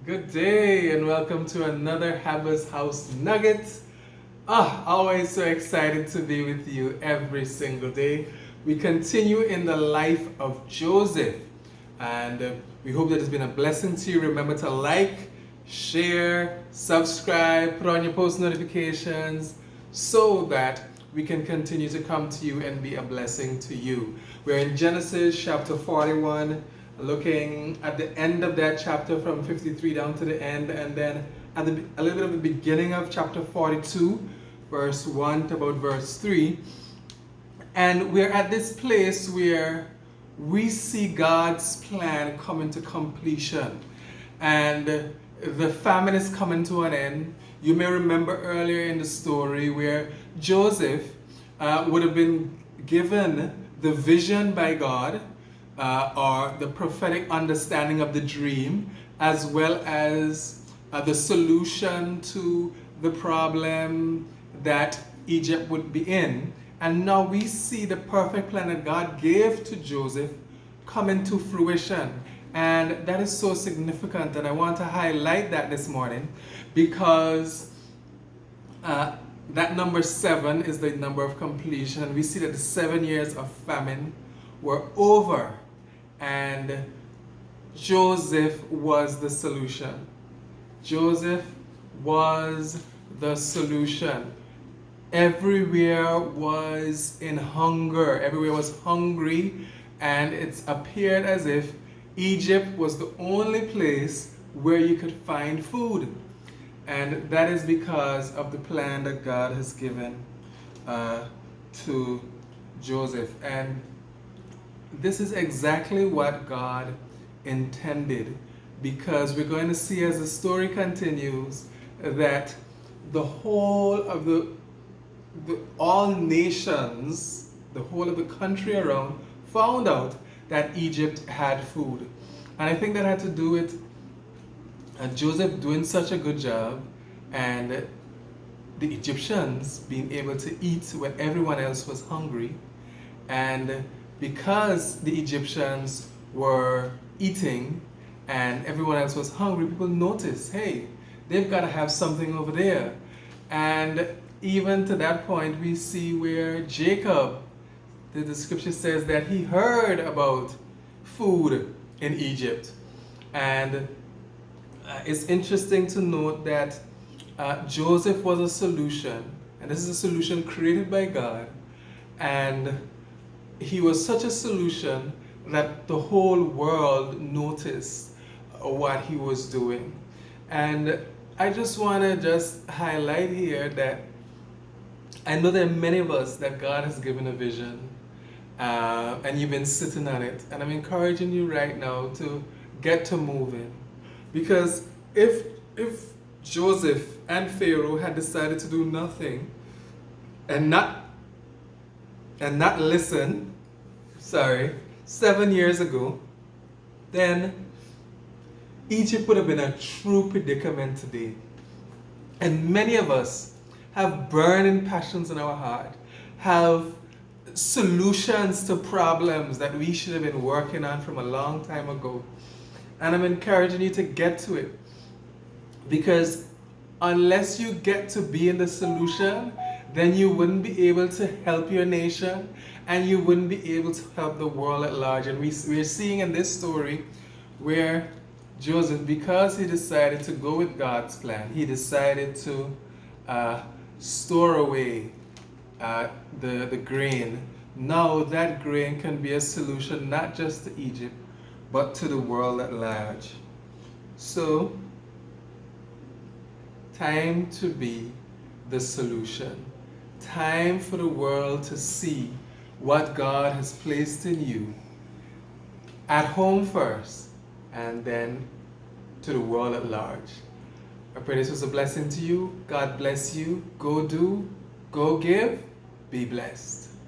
Good day and welcome to another Abbashouse Nugget. Always so excited to be with you every single day. We continue in the life of Joseph and we hope that it's been a blessing to you. Remember to like, share, subscribe, put on your post notifications so that we can continue to come to you and be a blessing to you. We're in Genesis chapter 41, looking at the end of that chapter from 53 down to the end, and then at a little bit of the beginning of chapter 42, verse 1 to about verse 3. And we're at this place where we see God's plan coming to completion. And the famine is coming to an end. You may remember earlier in the story where Joseph would have been given the vision by God, or the prophetic understanding of the dream, as well as the solution to the problem that Egypt would be in. And now we see the perfect plan that God gave to Joseph come into fruition. And that is so significant, and I want to highlight that this morning because that number 7 is the number of completion. We see that the 7 years of famine were over, and Joseph was the solution. Joseph was the solution. Everywhere was in hunger, everywhere was hungry, and it appeared as if Egypt was the only place where you could find food. And that is because of the plan that God has given to Joseph. And this is exactly what God intended, because we're going to see as the story continues that the whole of all nations, the whole of the country around, found out that Egypt had food. And I think that had to do with Joseph doing such a good job and the Egyptians being able to eat when everyone else was hungry. And because the Egyptians were eating and everyone else was hungry, people noticed, hey, they've got to have something over there. And even to that point, we see where Jacob, the scripture says that he heard about food in Egypt. And it's interesting to note that Joseph was a solution, and this is a solution created by God, and he was such a solution that the whole world noticed what he was doing. And I just want to just highlight here that I know there are many of us that God has given a vision, and you've been sitting on it, and I'm encouraging you right now to get to moving, because if Joseph and Pharaoh had decided to do nothing and not listen, 7 years ago, then Egypt would have been a true predicament today. And many of us have burning passions in our heart, have solutions to problems that we should have been working on from a long time ago. And I'm encouraging you to get to it, because unless you get to be in the solution, then you wouldn't be able to help your nation and you wouldn't be able to help the world at large. And we're seeing in this story where Joseph, because he decided to go with God's plan, he decided to store away the grain. Now that grain can be a solution not just to Egypt, but to the world at large. So, time to be the solution. Time for the world to see what God has placed in you, at home first, and then to the world at large. I pray this was a blessing to you. God bless you. Go do, go give, be blessed.